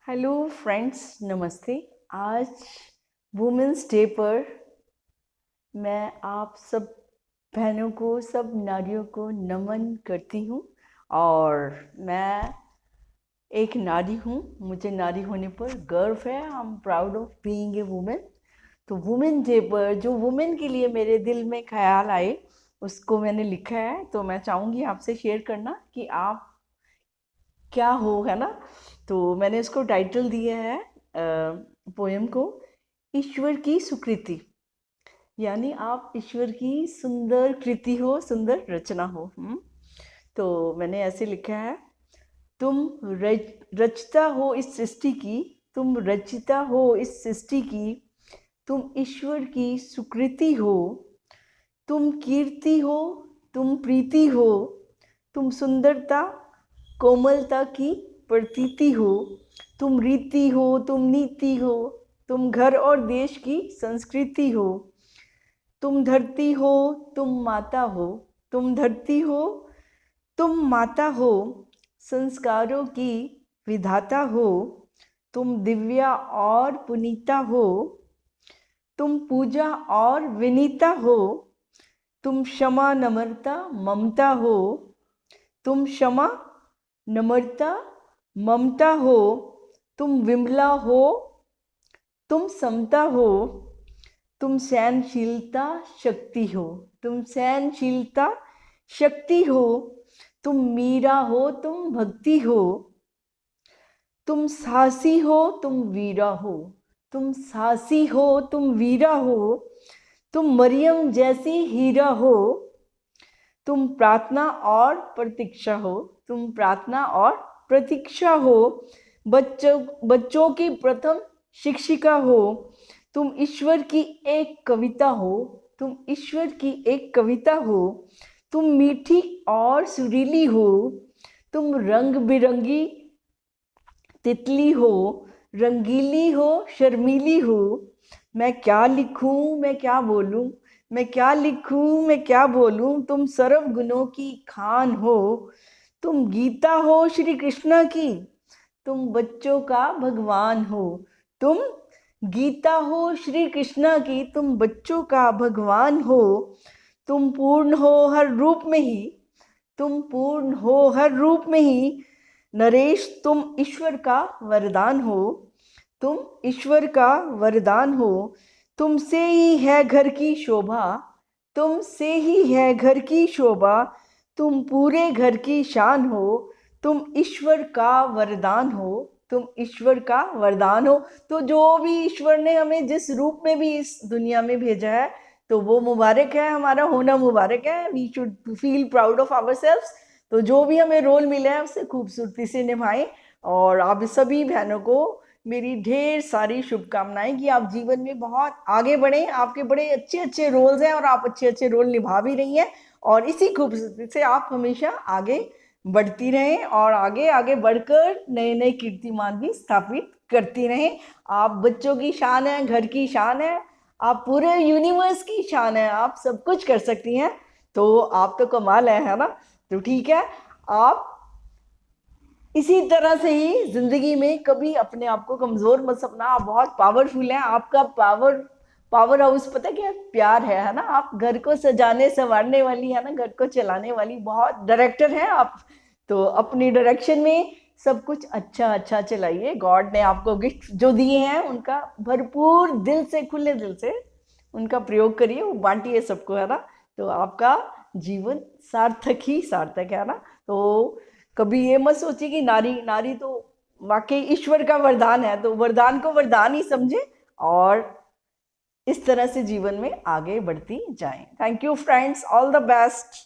Hello friends, नमस्ते। आज women's day पर मैं आप सब बहनों को, सब नारियों को नमन करती हूँ। और मैं एक नारी हूँ, मुझे नारी होने पर गर्व है। I am proud of being a women. तो वुमेन डे पर जो वुमेन के लिए मेरे दिल में ख्याल आए उसको मैंने लिखा है, तो मैं चाहूँगी आपसे शेयर करना कि आप क्या हो, है ना। तो मैंने इसको टाइटल दिया है पोएम को, ईश्वर की सुकृति। यानी आप ईश्वर की सुंदर कृति हो, सुंदर रचना हो। तो मैंने ऐसे लिखा है, तुम रचता हो इस सृष्टि की, तुम रचिता हो इस सृष्टि की, तुम ईश्वर की सुकृति हो, तुम कीर्ति हो, तुम प्रीति हो, तुम सुंदरता कोमलता की प्रतीति हो, तुम रीति हो, तुम नीति हो, तुम घर और देश की संस्कृति हो, तुम धरती हो, तुम माता हो, तुम धरती हो, तुम माता हो, संस्कारों की विधाता हो, तुम दिव्या और पुनीता हो, तुम पूजा और विनीता हो, तुम क्षमा नम्रता ममता हो, तुम क्षमा नम्रता ममता हो, तुम विमला हो, तुम समता हो, तुम सहनशीलता शक्ति हो, तुम सहनशीलता शक्ति हो, तुम मीरा हो, तुम भक्ति हो, तुम साहसी हो, तुम वीरा हो, तुम साहसी हो, तुम वीरा हो, तुम मरियम जैसी हीरा हो, तुम प्रार्थना और प्रतीक्षा हो, तुम प्रार्थना और प्रतीक्षा हो, बच्चों की प्रथम शिक्षिका हो, तुम ईश्वर की एक कविता हो, तुम ईश्वर की एक कविता हो, तुम मीठी और सुरीली हो, तुम रंग बिरंगी तितली हो, रंगीली हो, शर्मीली हो। मैं क्या लिखूं, मैं क्या बोलूं, मैं क्या लिखूं, मैं क्या बोलूं, तुम सर्व गुणों की खान हो, तुम गीता हो श्री कृष्ण की, तुम बच्चों का भगवान हो, तुम गीता हो श्री कृष्ण की, तुम बच्चों का भगवान हो, तुम पूर्ण हो हर रूप में ही, तुम पूर्ण हो हर रूप में ही, नरेश तुम ईश्वर का वरदान हो, तुम ईश्वर का वरदान हो, तुमसे ही है घर की शोभा, तुमसे ही है घर की शोभा, तुम पूरे घर की शान हो, तुम ईश्वर का वरदान हो, तुम ईश्वर का वरदान हो। तो जो भी ईश्वर ने हमें जिस रूप में भी इस दुनिया में भेजा है, तो वो मुबारक है, हमारा होना मुबारक है। We should feel proud of ourselves. तो जो भी हमें रोल मिला है उसे खूबसूरती से निभाएं। और आप सभी बहनों को मेरी ढेर सारी शुभकामनाएं कि आप जीवन में बहुत आगे बढ़ें। आपके बड़े अच्छे अच्छे रोल्स हैं और आप अच्छे अच्छे रोल निभा भी रही हैं, और इसी खूबसूरती से आप हमेशा आगे बढ़ती रहें और आगे आगे बढ़कर नए नए कीर्तिमान भी स्थापित करती रहें। आप बच्चों की शान है, घर की शान है, आप पूरे यूनिवर्स की शान है, आप सब कुछ कर सकती हैं। तो आप तो कमाल है ना। तो ठीक है, आप इसी तरह से ही जिंदगी में कभी अपने आप को कमजोर मत समझना। आप बहुत पावरफुल हैं। आपका पावर हाउस पता क्या है? प्यार है ना। आप घर को सजाने संवारने वाली है ना, घर को चलाने वाली बहुत डायरेक्टर हैं आप। तो अपनी डायरेक्शन में सब कुछ अच्छा अच्छा चलाइए। गॉड ने आपको गिफ्ट जो दिए हैं उनका भरपूर दिल से, खुले दिल से उनका प्रयोग करिए, वो बांटिए सबको, है ना। तो आपका जीवन सार्थक ही सार्थक है ना। तो कभी ये मत सोचिए कि नारी नारी तो वाकई ईश्वर का वरदान है, तो वरदान को वरदान ही समझे और इस तरह से जीवन में आगे बढ़ती जाएं। Thank you friends, all the best.